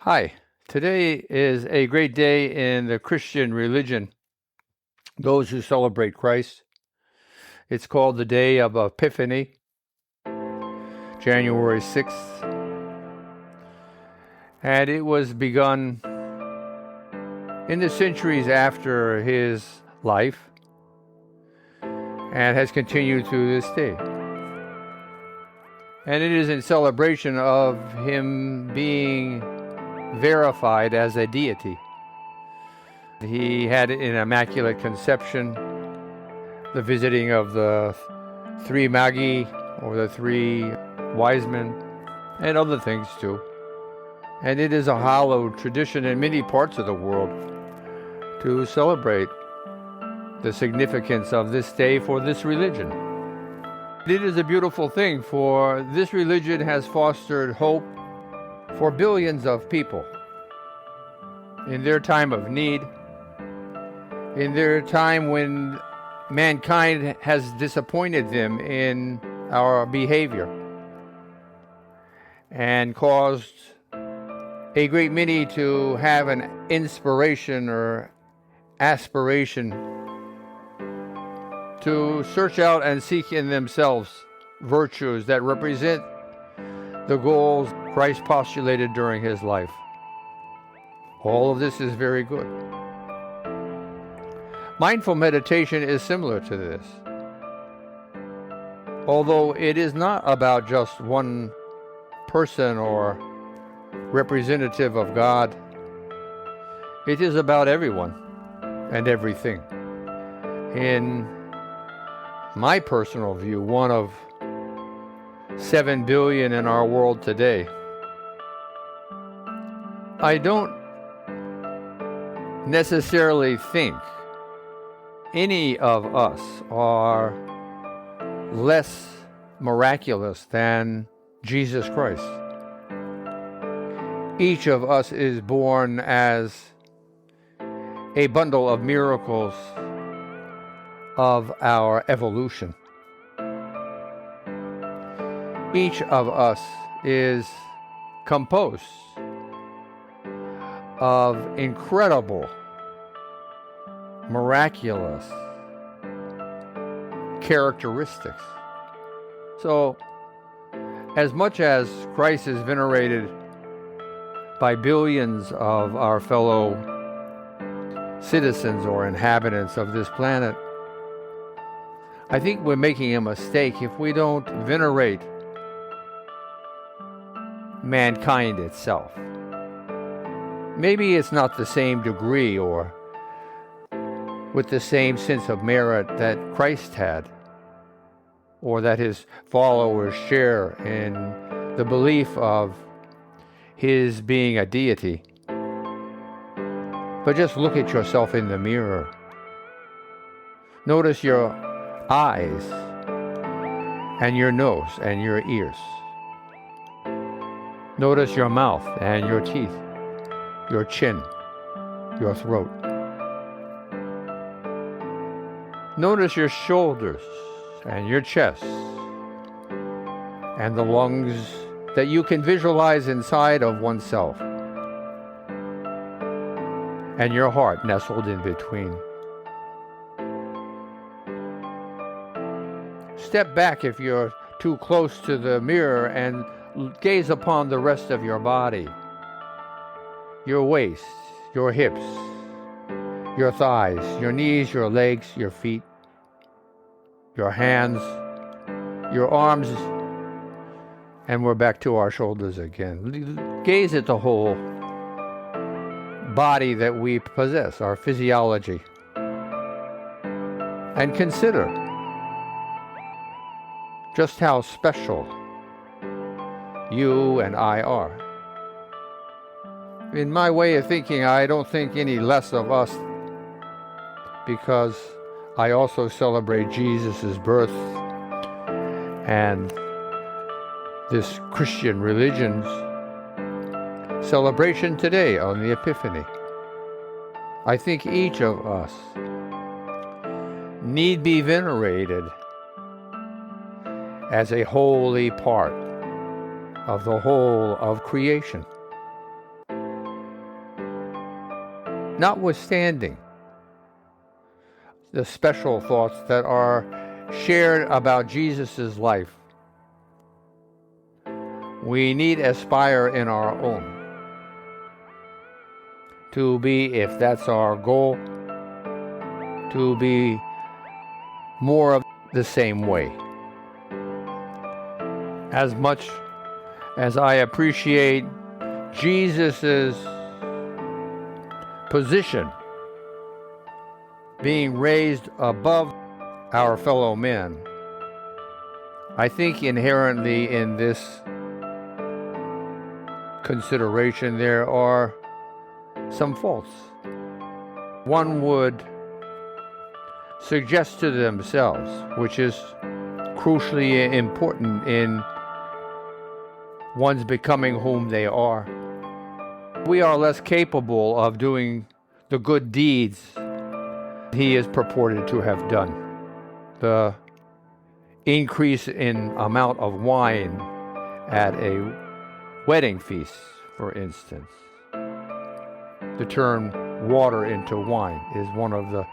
Hi, today is a great day in the Christian religion, those who celebrate Christ. It's called the day of Epiphany, January 6th, and it was begun in the centuries after his life and has continued to this day. And it is in celebration of him being verified as a deity. He had an immaculate conception, the visiting of the three magi, or the three wise men, and other things too. And it is a hallowed tradition in many parts of the world to celebrate the significance of this day for this religion. It is a beautiful thing, for this religion has fostered hope for billions of people in their time of need, in their time when mankind has disappointed them in our behavior and caused a great many to have an inspiration or aspiration to search out and seek in themselves virtues that represent the goals Christ postulated during his life. All of this is very good. Mindful meditation is similar to this, although it is not about just one person or representative of God. It is about everyone and everything. In my personal view, one of 7 billion in our world today, I don't necessarily think any of us are less miraculous than Jesus Christ. Each of us is born as a bundle of miracles of our evolution. Each of us is composed of incredible, miraculous characteristics. So, as much as Christ is venerated by billions of our fellow citizens or inhabitants of this planet, I think we're making a mistake if we don't venerate mankind itself. Maybe it's not the same degree or with the same sense of merit that Christ had, or that his followers share in the belief of his being a deity. But just look at yourself in the mirror. Notice your eyes and your nose and your ears. Notice your mouth and your teeth, your chin, your throat. Notice your shoulders and your chest and the lungs that you can visualize inside of oneself, and your heart nestled in between. Step back if you're too close to the mirror and gaze upon the rest of your body. Your waist, your hips, your thighs, your knees, your legs, your feet, your hands, your arms, and we're back to our shoulders again. Gaze at the whole body that we possess, our physiology, and consider just how special you and I are. In my way of thinking, I don't think any less of us, because I also celebrate Jesus' birth and this Christian religion's celebration today on the Epiphany. I think each of us need be venerated as a holy part of the whole of creation. notwithstanding the special thoughts that are shared about Jesus' life, we need aspire in our own to be, if that's our goal, to be more of the same way. As much as I appreciate Jesus' position being raised above our fellow men, I think inherently in this consideration there are some faults. One would suggest to themselves, which is crucially important in one's becoming whom they are. We are less capable of doing the good deeds he is purported to have done. The increase in amount of wine at a wedding feast, for instance. To turn water into wine is one of the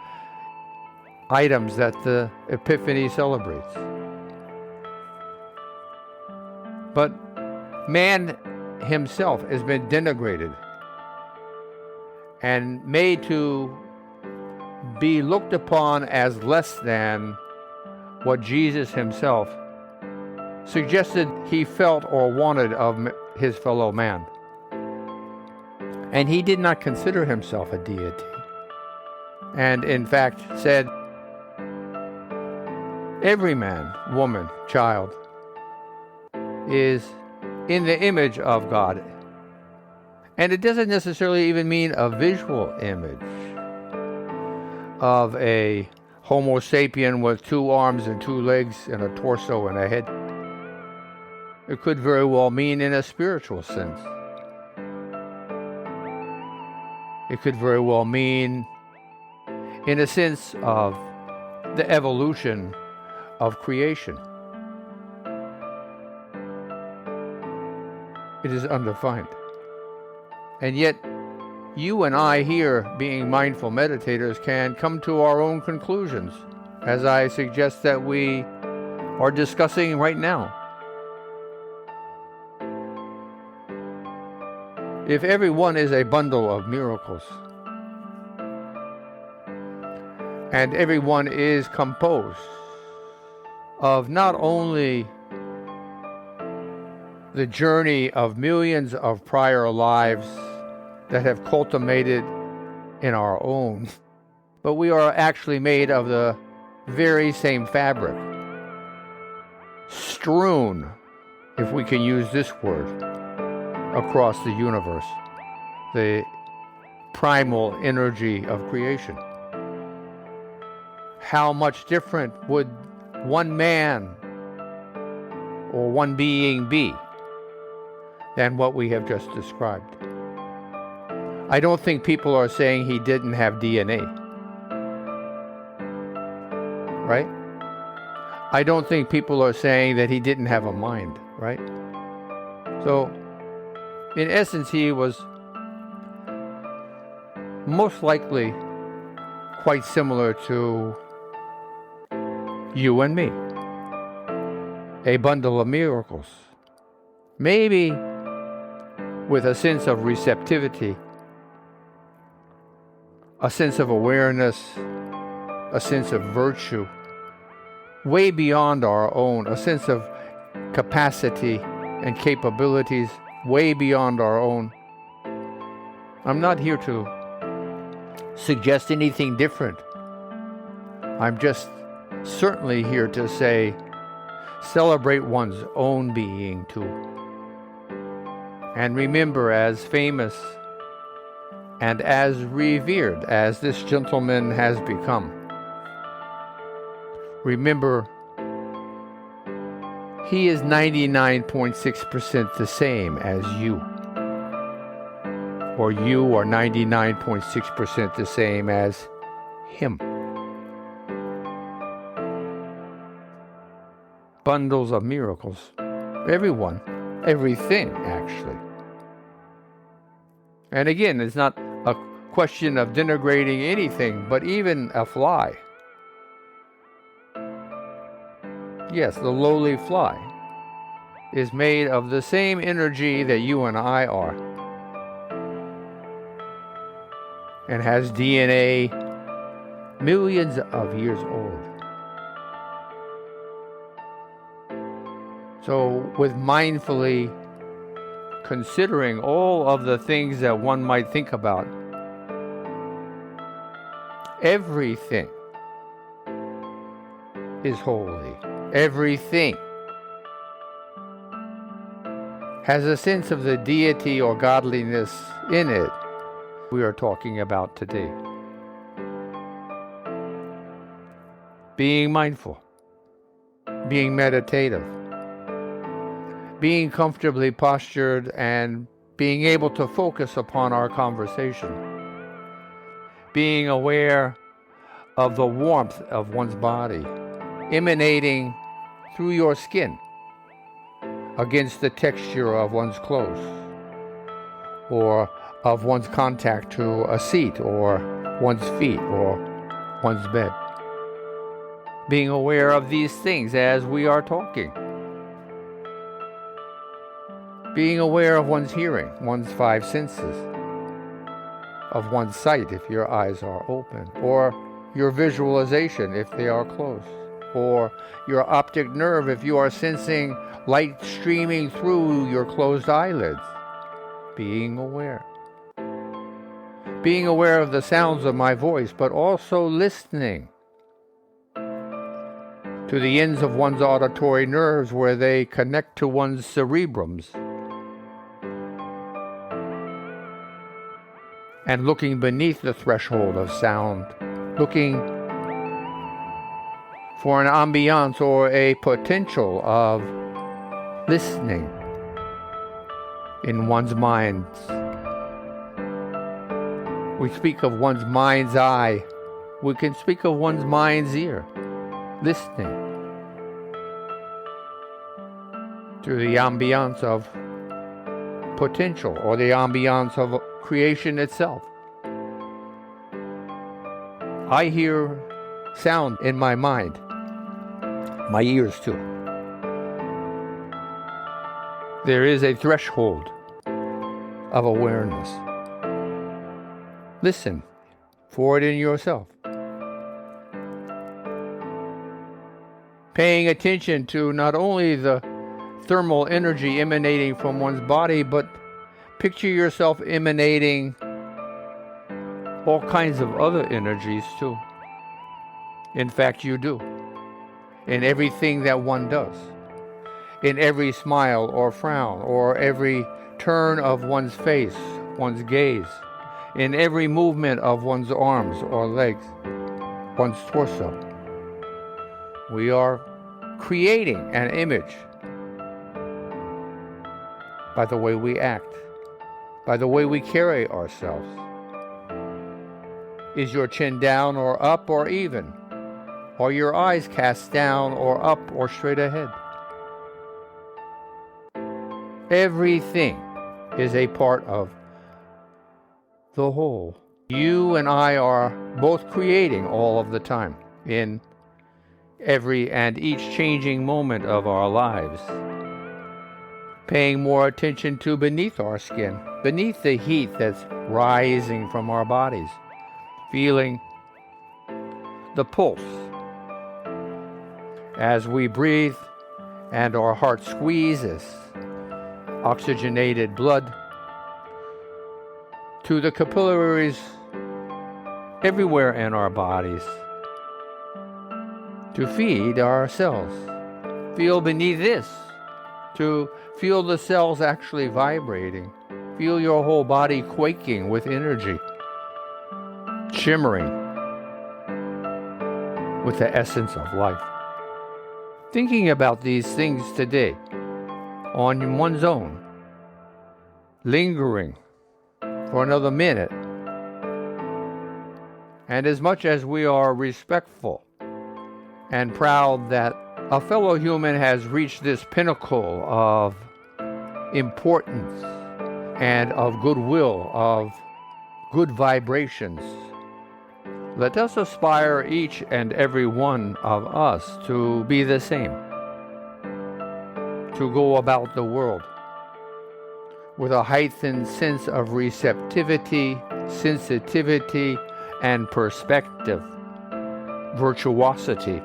items that the Epiphany celebrates. But man himself has been denigrated and made to be looked upon as less than what Jesus himself suggested he felt or wanted of his fellow man. And he did not consider himself a deity, and in fact said, every man, woman, child is in the image of God. And it doesn't necessarily even mean a visual image of a Homo sapien with 2 arms and 2 legs and a torso and a head. It could very well mean in a spiritual sense. It could very well mean in a sense of the evolution of creation. It is undefined. And yet, you and I here, being mindful meditators, can come to our own conclusions, as I suggest that we are discussing right now. If everyone is a bundle of miracles, and everyone is composed of not only the journey of millions of prior lives that have culminated in our own, but we are actually made of the very same fabric, strewn, if we can use this word, across the universe, the primal energy of creation. How much different would one man or one being be than what we have just described? I don't think people are saying he didn't have DNA, right? I don't think people are saying that he didn't have a mind, right? So, in essence, he was most likely quite similar to you and me. A bundle of miracles. Maybe with a sense of receptivity, a sense of awareness, a sense of virtue, way beyond our own, a sense of capacity and capabilities way beyond our own. I'm not here to suggest anything different. I'm just certainly here to say, celebrate one's own being too. And remember, as famous and as revered as this gentleman has become, remember, he is 99.6% the same as you. Or you are 99.6% the same as him. Bundles of miracles. Everyone, everything, actually. And again, it's not a question of denigrating anything, but even a fly. Yes, the lowly fly is made of the same energy that you and I are, and has DNA millions of years old. So with mindfully considering all of the things that one might think about, everything is holy. Everything has a sense of the deity or godliness in it we are talking about today. Being mindful, being meditative, being comfortably postured, and being able to focus upon our conversation, being aware of the warmth of one's body emanating through your skin against the texture of one's clothes, or of one's contact to a seat or one's feet or one's bed. Being aware of these things as we are talking. Being aware of one's hearing, one's five senses, of one's sight if your eyes are open, or your visualization if they are closed, or your optic nerve if you are sensing light streaming through your closed eyelids. Being aware. Being aware of the sounds of my voice, but also listening to the ends of one's auditory nerves where they connect to one's cerebrums, and looking beneath the threshold of sound, looking for an ambiance or a potential of listening in one's mind. We speak of one's mind's eye. We can speak of one's mind's ear, listening to the ambiance of potential or the ambiance of creation itself. I hear sound in my mind, my ears too. There is a threshold of awareness. Listen for it in yourself. Paying attention to not only the thermal energy emanating from one's body, but picture yourself emanating all kinds of other energies too. In fact, you do. In everything that one does. In every smile or frown, or every turn of one's face, one's gaze. In every movement of one's arms or legs, one's torso. We are creating an image by the way we act, by the way we carry ourselves. Is your chin down or up or even? Are your eyes cast down or up or straight ahead? Everything is a part of the whole. You and I are both creating all of the time in every and each changing moment of our lives. Paying more attention to beneath our skin, beneath the heat that's rising from our bodies. Feeling the pulse as we breathe and our heart squeezes oxygenated blood to the capillaries everywhere in our bodies to feed our cells. Feel beneath this to feel the cells actually vibrating. Feel your whole body quaking with energy, shimmering with the essence of life. Thinking about these things today on one's own, lingering for another minute, and as much as we are respectful and proud that a fellow human has reached this pinnacle of importance and of goodwill, of good vibrations. Let us aspire, each and every one of us, to be the same, to go about the world with a heightened sense of receptivity, sensitivity, and perspective, virtuosity.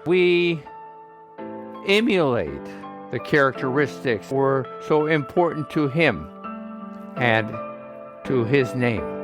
We emulate the characteristics that were so important to him and to his name.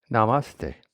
Namaste.